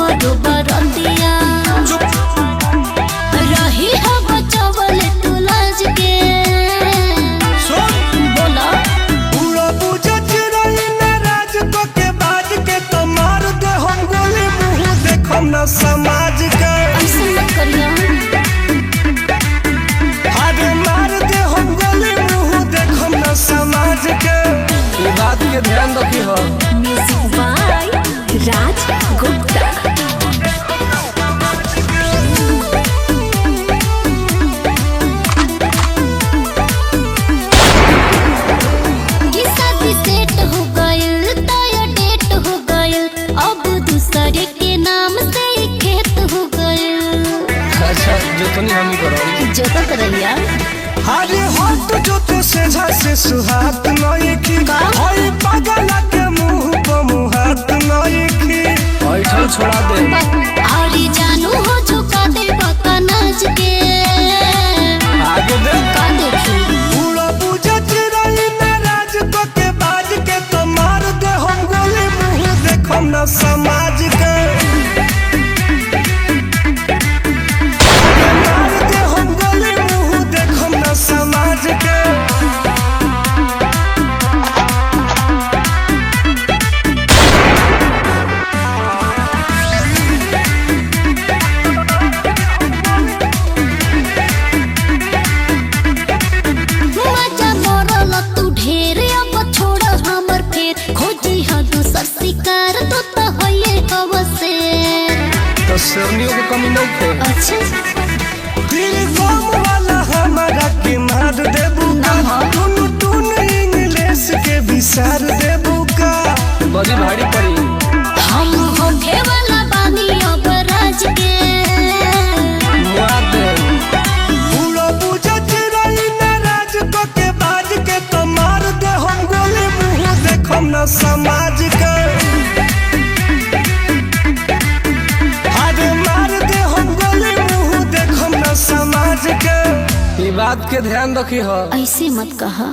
हमरो बरतिया रही है बचवल तू लाज के बोला पूरा बुझत रही नाराज को के बाज के तो मार दे हम गोली मुंह देखम ना समाज के ऐसे मत करिया अरे मार दे हम गोली मुंह देखम ना समाज के ये बात के ध्यान रखी हो। म्यूजिक बाय राज गुप्ता जोतनी हम ही करो जोता करैया अरे हट जोते से झासे सुहात नहीं की ओए पागल के मुंह पे मुहात नहीं की ऐठल छोड़ा दे अरे जानू हो झुका दे बका नाच के आगे दे का देखी पूरा बुझत रही नाराज को के बाज के तो मार दे हम गोली मुंह देखम ना समाज के समाज के मजा मोरल तू ढेर अब छोड़ हमर फेर खोजी ह दूसर शिकार तो होइए हवसे तो सरनियों की कमी नहीं थे अच्छा दिल कम वाला हमारा के मार देबू का टून इंग्लिश के विसार देबू का बड़ी भारी पड़ी हम होखे वाला बानी अब राज के मुआद पूरा बुझत रही नाराज को के बाज के तो मार दे हम गोली मुंह देखम ना समाज के अरे मार दे हम गोली मुंह देखम ना समाज के ये बात के ध्यान रखी हो। ऐसे मत कहा।